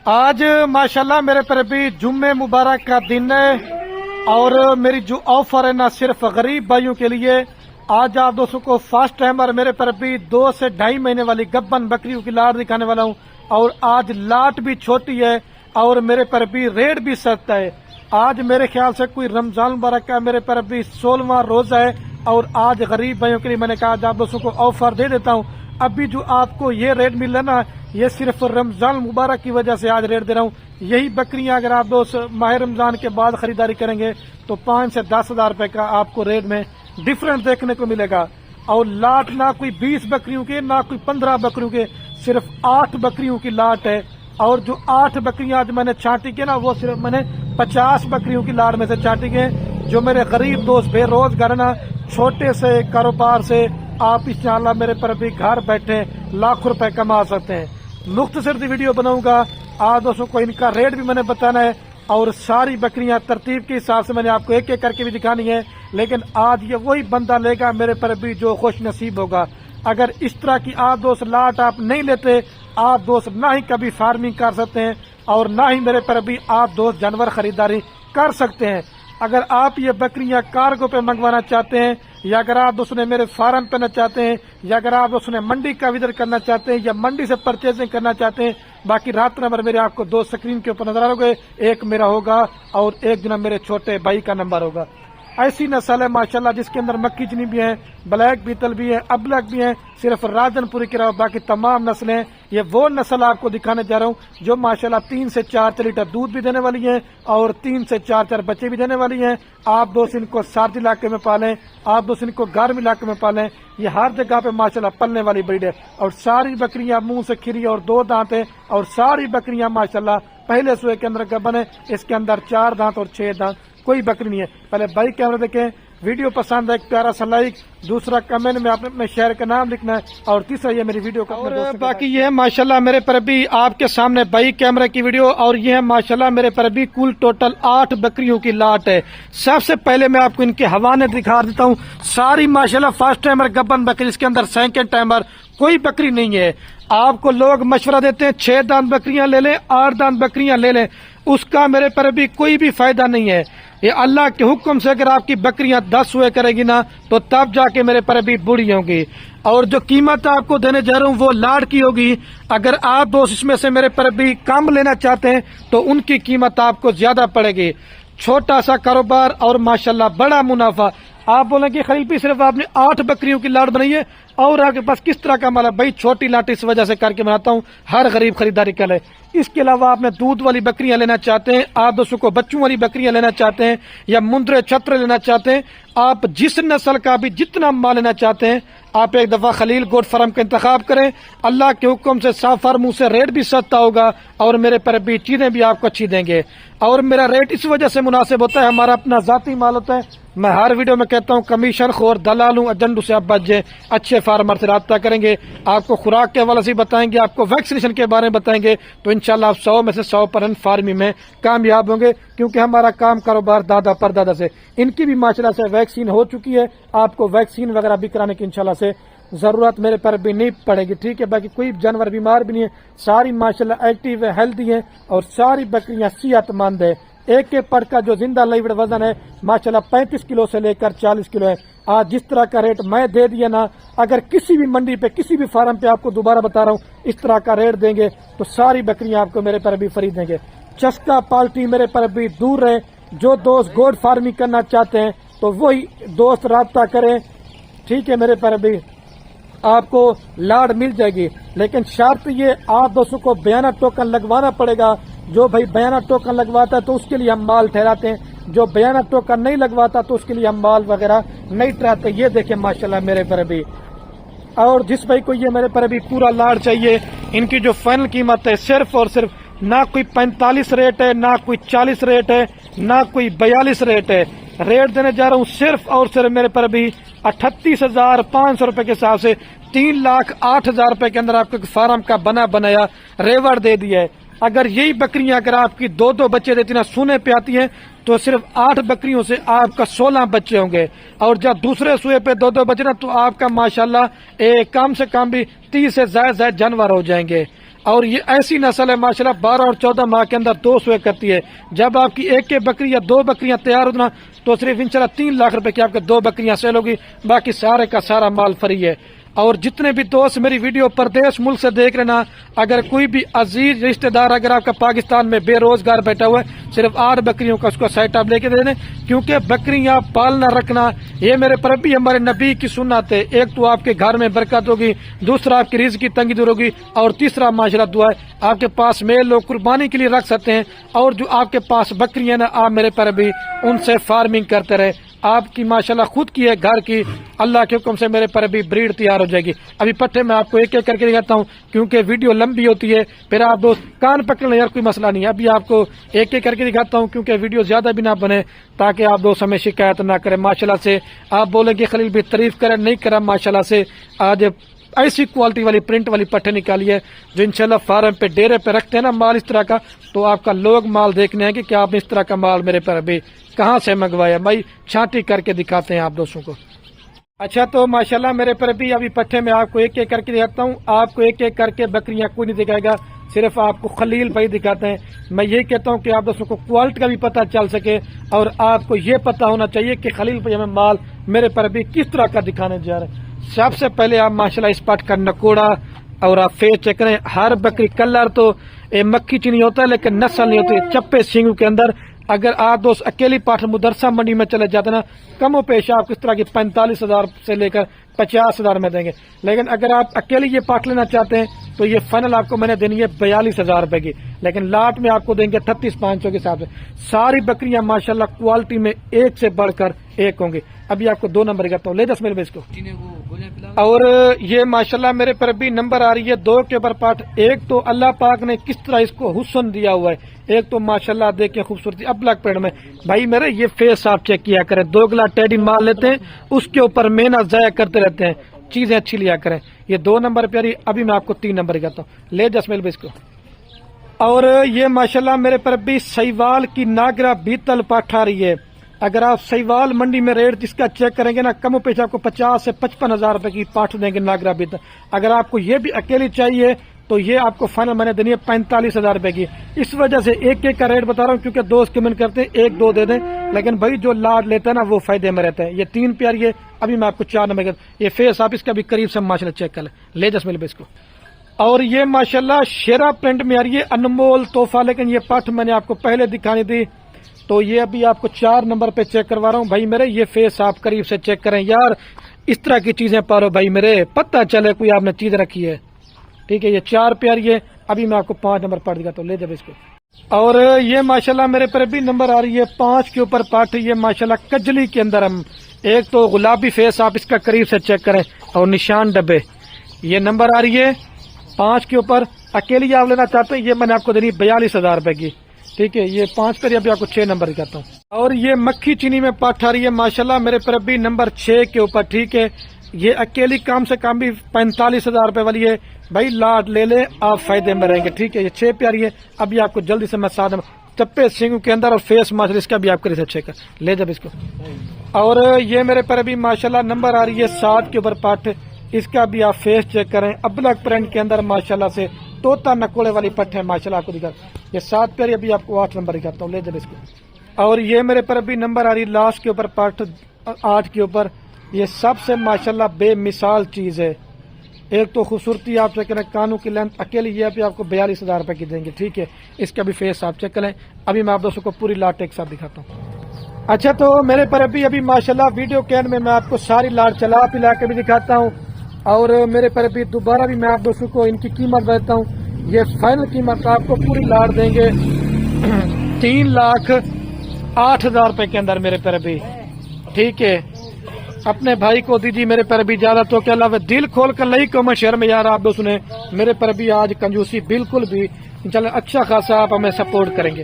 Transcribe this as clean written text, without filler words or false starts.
آج ماشاءاللہ میرے پر بھی جمعہ مبارک کا دن ہے اور میری جو آفر ہے نہ صرف غریب بھائیوں کے لیے. آج آپ دوستوں کو فرسٹ ٹائمر میرے پر بھی 2 سے 2.5 مہینے والی گبن بکریوں کی لاٹ دکھانے والا ہوں. اور آج لاٹ بھی چھوٹی ہے اور میرے پر بھی ریٹ بھی سستا ہے. آج میرے خیال سے کوئی رمضان مبارک کا میرے پر بھی 16واں روزہ ہے اور آج غریب بھائیوں کے لیے میں نے کہا آپ دوستوں کو آفر دے دیتا ہوں. ابھی جو آپ کو یہ ریٹ مل رہا ہے نا یہ صرف رمضان مبارک کی وجہ سے آج ریٹ دے رہا ہوں. یہی بکریاں اگر آپ دوست ماہ رمضان کے بعد خریداری کریں گے تو 5 سے 10 ہزار روپے کا آپ کو ریٹ میں ڈفرنٹ دیکھنے کو ملے گا. اور لاٹ نہ کوئی 20 بکریوں کے نہ کوئی 15 بکریوں کے، صرف 8 بکریوں کی لاٹ ہے. اور جو 8 بکریاں آج میں نے چھانٹی کی نا وہ صرف میں نے 50 بکریوں کی لاٹ میں سے چھانٹی کی. جو میرے غریب دوست بے روزگار نا چھوٹے سے کاروبار سے آپ انشاءاللہ میرے پر بھی گھر بیٹھے لاکھوں روپے کما سکتے ہیں. مختصر سی ویڈیو بناؤں گا. آج دوستوں کو ان کا ریٹ بھی میں نے بتانا ہے اور ساری بکریاں ترتیب کے حساب سے میں نے آپ کو ایک ایک کر کے بھی دکھانی ہے. لیکن آج یہ وہی بندہ لے گا میرے پر بھی جو خوش نصیب ہوگا. اگر اس طرح کی آپ دوست لاٹ آپ نہیں لیتے آپ دوست نہ ہی کبھی فارمنگ کر سکتے ہیں اور نہ ہی میرے پر بھی آپ دوست جانور خریداری کر سکتے ہیں. اگر آپ یہ بکریاں کارگو پہ منگوانا چاہتے ہیں یا اگر آپ دوستوں نے میرے فارم پہ نہ چاہتے ہیں یا اگر آپ دوستوں نے منڈی کا وزٹ کرنا چاہتے ہیں یا منڈی سے پرچیزنگ کرنا چاہتے ہیں، باقی رات نمبر میرے آپ کو 2 سکرین کے اوپر نظر آ رہے. ایک میرا ہوگا اور ایک جناب میرے چھوٹے بھائی کا نمبر ہوگا. ایسی نسل ہے ماشاءاللہ جس کے اندر مکی چنی بھی ہیں، بلیک بیتل بھی ہیں، ابلک بھی ہیں. صرف راجن پوری کے علاوہ باقی تمام نسلیں. یہ وہ نسل آپ کو دکھانے جا رہا ہوں جو ماشاءاللہ 3 سے 4 لیٹر دودھ بھی دینے والی ہیں اور 3 سے 4 بچے بھی دینے والی ہیں. آپ دوست ان کو سرد علاقے میں پالیں، آپ دوست ان کو گرم علاقے میں پالیں. یہ ہر جگہ پہ ماشاءاللہ پلنے والی بریڈ ہے. اور ساری بکریاں منہ سے کھری اور 2 دانت ہیں اور ساری بکریاں ماشاءاللہ پہلے سوئے کے اندر گبن ہے. اس کے اندر 4 دانت اور 6 دانت کوئی بکری نہیں ہے. پہلے بائی کیمرہ دیکھیں. ویڈیو پسند ہے ایک پیارا سا لائک، دوسرا کمنٹ میں آپ نے اپنے شہر کا نام لکھنا ہے اور تیسرا یہ میری ویڈیو کا اور باقی یہ ہے ماشاءاللہ میرے پر بھی آپ کے سامنے بائی کیمرہ کی ویڈیو. اور یہ ہے ماشاءاللہ میرے پر بھی کل ٹوٹل 8 بکریوں کی لاٹ ہے. سب سے پہلے میں آپ کو ان کے حوانے دکھا دیتا ہوں. ساری ماشاءاللہ فرسٹ ٹائمر گبن بکری، اس کے اندر سیکنڈ ٹائمر کوئی بکری نہیں ہے. آپ کو لوگ مشورہ دیتے ہیں 6 دانت بکریاں لے لیں، 8 دانت بکریاں لے لیں، اس کا میرے پر بھی کوئی بھی فائدہ نہیں ہے. یہ اللہ کے حکم سے اگر آپ کی بکریاں 10 ہوئے کرے گی نا تو تب جا کے میرے پر بھی بڑھی ہوں گی. اور جو قیمت آپ کو دینے جا رہا ہوں وہ لاٹ کی ہوگی. اگر آپ دوست اس میں سے میرے پر بھی کم لینا چاہتے ہیں تو ان کی قیمت آپ کو زیادہ پڑے گی. چھوٹا سا کاروبار اور ماشاءاللہ بڑا منافع. آپ بولیں کہ خلیل صرف آپ نے 8 بکریوں کی لاٹ بنائی ہے اور آپ کے پاس کس طرح کا مال ہے؟ بھائی چھوٹی لاٹ اس وجہ سے کر کے بناتا ہوں ہر غریب خریداری کر لے. اس کے علاوہ آپ نے دودھ والی بکریاں لینا چاہتے ہیں، آپ دوستوں کو بچوں والی بکریاں لینا چاہتے ہیں یا مندرے چھترے لینا چاہتے ہیں، آپ جس نسل کا بھی جتنا مال لینا چاہتے ہیں آپ ایک دفعہ خلیل گوٹ فارم کا انتخاب کریں. اللہ کے حکم سے صاف فرموں سے ریٹ بھی سستا ہوگا اور میرے پر بھی چیزیں بھی آپ کو اچھی دیں گے. اور میرا ریٹ اس وجہ سے مناسب ہوتا ہے، ہمارا اپنا ذاتی مال ہوتا ہے. میں ہر ویڈیو میں کہتا ہوں کمیشن خور دلال ہوں، ایجنڈوں سے آپ بچ جائیں. اچھے فارمر سے رابطہ کریں گے، آپ کو خوراک کے حوالے سے بتائیں گے، آپ کو ویکسینیشن کے بارے میں بتائیں گے تو انشاءاللہ آپ 100 میں سے 100% فارمنگ میں کامیاب ہوں گے. کیونکہ ہمارا کام کاروبار دادا پر دادا سے. ان کی بھی ماشاءاللہ سے ویکسین ہو چکی ہے، آپ کو ویکسین وغیرہ بھی کرانے کی انشاءاللہ سے ضرورت میرے پر بھی نہیں پڑے گی. ٹھیک ہے، باقی کوئی جانور بیمار بھی نہیں ہے، ساری ماشاءاللہ ایکٹیو ہے، ہیلدی ہیں اور ساری بکریاں صحت مند ہے. ایک ایک پٹ کا جو زندہ لائیوڈ وزن ہے ماشاءاللہ 35 کلو سے لے کر 40 کلو ہے. آج جس طرح کا ریٹ میں دے دیا نا، اگر کسی بھی منڈی پہ کسی بھی فارم پہ آپ کو دوبارہ بتا رہا ہوں اس طرح کا ریٹ دیں گے تو ساری بکریاں آپ کو میرے پر بھی فری دیں گے. چسکا پالٹی میرے پر بھی دور رہے. جو دوست گوڈ فارمنگ کرنا چاہتے ہیں تو وہی دوست رابطہ کریں. ٹھیک ہے، میرے پر بھی آپ کو لاڈ مل جائے گی. لیکن شرط یہ آپ دوستوں کو بیانہ ٹوکن لگوانا پڑے گا. جو بھائی بیانہ ٹوکن لگواتا ہے تو اس کے لیے ہم مال ٹھہراتے ہیں، جو بیانہ ٹوکن نہیں لگواتا تو اس کے لیے ہم مال وغیرہ نہیں ٹھہراتے. یہ دیکھیں ماشاءاللہ میرے پر بھی. اور جس بھائی کو یہ میرے پر بھی پورا لاڈ چاہیے، ان کی جو فائنل قیمت ہے صرف اور صرف نہ کوئی 45 ریٹ ہے، نہ کوئی 40 ریٹ ہے، نہ کوئی 42 ریٹ ہے. ریٹ دینے جا رہا ہوں صرف اور صرف میرے پر بھی 38,500 روپے کے حساب سے 3,08,000 روپے کے اندر آپ کو فارم کا بنایا ریوڑ دے دیا ہے. اگر یہی بکریاں اگر آپ کی 2 بچے دیتی نا سونے پہ آتی ہیں تو صرف 8 بکریوں سے آپ کا 16 بچے ہوں گے. اور جب دوسرے سوئے پہ 2 بچے نا تو آپ کا ماشاءاللہ کم سے کم بھی 30 سے زائد جانور ہو جائیں گے. اور یہ ایسی نسل ہے ماشاءاللہ 12 اور 14 ماہ کے اندر 2 سوئے کرتی ہے. جب آپ کی ایک بکری یا 2 بکریاں تیار ہونا تو صرف انشاءاللہ 3 لاکھ روپے کی آپ کے 2 بکریاں سیل ہوگی. باقی سارے کا سارا مال فری ہے. اور جتنے بھی دوست میری ویڈیو پردیش ملک سے دیکھ رہے نا، اگر کوئی بھی عزیز رشتہ دار اگر آپ کا پاکستان میں بے روزگار بیٹھا ہوا ہے، صرف 8 بکریوں کا اس کو سیٹ اپ لے کے دے دیں، کیونکہ بکریاں پالنا رکھنا یہ میرے پربی ہمارے نبی کی سنت ہے. ایک تو آپ کے گھر میں برکت ہوگی، دوسرا آپ کی رزق کی تنگی دور ہوگی، اور تیسرا ماشاءاللہ دعا ہے آپ کے پاس میل لوگ قربانی کے لیے رکھ سکتے ہیں. اور جو آپ کے پاس بکریاں نا، آپ میرے پربی ان سے فارمنگ کرتے رہے. آپ کی ماشاءاللہ خود کی ہے گھر کی، اللہ کے حکم سے میرے پر ابھی بریڈ تیار ہو جائے گی. ابھی پٹھے میں آپ کو ایک ایک کر کے دکھاتا ہوں کیونکہ ویڈیو لمبی ہوتی ہے، پھر آپ دوست کان پکڑ لیں، یار کوئی مسئلہ نہیں ہے. ابھی آپ کو ایک ایک کر کے دکھاتا ہوں کیونکہ ویڈیو زیادہ بھی نہ بنے تاکہ آپ دوست ہمیں شکایت نہ کریں. ماشاءاللہ سے آپ بولیں کہ خلیل بھی تعریف کریں، نہیں کرا. ماشاءاللہ سے آج ایسی کوالٹی والی پرنٹ والی پٹھے نکالی ہے جو انشاءاللہ فارم پہ ڈیرے پہ رکھتے ہیں نا مال اس طرح کا، تو آپ کا لوگ مال دیکھنے ہیں کہ کیا آپ نے اس طرح کا مال میرے پر ابھی کہاں سے منگوایا. میں چھانٹی کر کے دکھاتے ہیں آپ دوستوں کو. اچھا تو ماشاءاللہ میرے پر ابھی پٹھے میں آپ کو ایک ایک کر کے دکھاتا ہوں. آپ کو ایک ایک کر کے بکریاں کوئی نہیں دکھائے گا، صرف آپ کو خلیل بھائی دکھاتے ہیں. میں یہ کہتا ہوں کہ آپ دوستوں کو کوالٹی کا بھی پتہ چل سکے اور آپ کو یہ پتہ ہونا چاہیے کہ خلیل بھائی ہمیں مال میرے پر ابھی کس طرح کا دکھانے جا رہے ہیں. سب سے پہلے آپ ماشاءاللہ اس پٹ کا نکوڑا اور آپ فیس چیک کریں. ہر بکری کلر تو مکھی چینی ہوتا ہے لیکن نسل نہیں ہوتی. چپے سینگوں کے اندر اگر آپ دوست اکیلی پاٹھ مدرسہ منڈی میں چلے جاتے نا، کم و پیش آپ کس طرح کی 45,000 سے لے کر 50,000 میں دیں گے. لیکن اگر آپ اکیلی یہ پاٹ لینا چاہتے ہیں تو یہ فائنل آپ کو میں نے دینی ہے 42,000 روپے کی، لیکن لاٹ میں آپ کو دیں گے 38,500 کے حساب سے. ساری بکریاں ماشاءاللہ کوالٹی میں ایک سے بڑھ کر ایک ہوں گی. ابھی آپ کو 2 نمبر کرتا ہوں، لے 10 منٹ میں اس کو. اور یہ ماشاءاللہ میرے پر بھی نمبر آ رہی ہے 2 کے اوپر پاٹ. ایک تو اللہ پاک نے کس طرح اس کو حسن دیا ہوا ہے، ایک تو ماشاءاللہ دیکھیں خوبصورتی. اب بلیک پیڑ میں بھائی میرے یہ فیس آپ چیک کیا کریں. 2 گلا ٹیڈی مال لیتے ہیں اس کے اوپر محنت ضائع کرتے رہتے ہیں، چیزیں اچھی لیا کریں. یہ 2 نمبر پیاری. ابھی میں آپ کو 3 نمبر کرتا ہوں، لے 10 منٹ میں اس کو. اور یہ ماشاءاللہ میرے پر بھی سیوال کی ناگرا بیتل پاٹ آ رہی ہے. اگر آپ سیوال منڈی میں ریٹ جس کا چیک کریں گے نا، کم و پیش آپ کو 50 سے 55,000 روپے کی پاٹ دیں گے ناگرا بیتل. اگر آپ کو یہ بھی اکیلی چاہیے تو یہ آپ کو فائنل میں نے دینی ہے 45,000 روپے کی. اس وجہ سے ایک ایک کا ریٹ بتا رہا ہوں کیونکہ دوست کمنٹ کرتے ہیں 1-2 دے دیں، لیکن بھائی جو لاڈ لیتا ہے نا وہ فائدے میں رہتا ہے. یہ 3 پیاری ہے. ابھی میں آپ کو 4 نمبر یہ فیس آپ اس کا بھی قریب سے ماشاءاللہ چیک کر لیں. لے 10 منٹ اس کو. اور یہ ماشاءاللہ شیرا پرنٹ میں آ رہی ہے انمول تحفہ، لیکن یہ پٹ میں نے آپ کو پہلے دکھانی تھی تو یہ ابھی آپ کو 4 نمبر پہ چیک کروا رہا ہوں. بھائی میرے یہ فیس آپ قریب سے چیک کریں یار، اس طرح کی چیزیں پالو بھائی میرے، پتہ چلے کوئی آپ نے چیز رکھی ہے. ٹھیک ہے، یہ 4 پیاری ہے. ابھی میں آپ کو 5 نمبر پڑھ دکھاتا ہوں، لے جب اس کو. اور یہ ماشاءاللہ میرے پر بھی نمبر آ رہی ہے 5 کے اوپر پاٹ. یہ ماشاءاللہ کجلی کے اندر ہم ایک تو گلابی فیس آپ اس کا قریب سے چیک کریں اور نشان ڈبے. یہ نمبر آ رہی ہے 5 کے اوپر. اکیلی آپ لینا چاہتے ہیں یہ میں نے آپ کو دینی 42,000 روپے کی. ٹھیک ہے، یہ 5 پر ابھی آپ کو 6 نمبر کرتا ہوں. اور یہ مکھی چینی میں پاٹ آ رہی ہے ماشاءاللہ میرے پر بھی نمبر 6 کے اوپر. ٹھیک ہے، یہ اکیلی کام سے کام بھی 45,000 روپے والی ہے. بھائی لاٹ لے لیں آپ فائدے میں رہیں گے. ٹھیک ہے، یہ 6 پیاری ہے. ابھی آپ کو جلدی سے میں 7 چپے سنگوں کے اندر اور فیس ماشاءاللہ اس کا بھی آپ کو چیک کر لے جب اس کو. اور یہ میرے پر بھی ماشاءاللہ نمبر آ رہی ہے 7 کے اوپر پاٹ. اس کا بھی آپ فیس چیک کریں. ابلک پرنٹ کے اندر ماشاءاللہ سے توتا نکوڑے والی پٹ ہے ماشاءاللہ آپ کو دکھا. یہ 7 پیاری. ابھی آپ کو 8 نمبر دکھاتا ہوں، لے جب اس کو. اور یہ میرے پر بھی نمبر آ رہی لاسٹ کے اوپر پاٹ 8 کے اوپر. یہ سب سے ماشاءاللہ بے مثال چیز ہے. ایک تو خوبصورتی آپ چیک کریں، کانوں کی لینتھ اکیلی یہ بھی آپ کو 42,000 روپے کی دیں گے. ٹھیک ہے، اس کا بھی فیس آپ چیک کریں. ابھی میں آپ دوستوں کو پوری لاٹ ایک ساتھ دکھاتا ہوں. اچھا تو میرے پر ابھی ماشاءاللہ ویڈیو کے اینڈ میں آپ کو ساری لاٹ چلا پلا کے بھی دکھاتا ہوں. اور میرے پر بھی دوبارہ بھی میں آپ دوستوں کو ان کی قیمت بتاتا ہوں. یہ فائنل قیمت آپ کو پوری لاٹ دیں گے 3,08,000 روپے کے اندر میرے پر بھی. ٹھیک ہے، اپنے بھائی کو دیجیے میرے پر بھی زیادہ تو کیا علاوہ دل کھول کر لئی کامنٹ شیئر میں یار آپ دوستوں نے میرے پر بھی آج کنجوسی بالکل بھی انشاءاللہ اچھا خاصا آپ ہمیں سپورٹ کریں گے.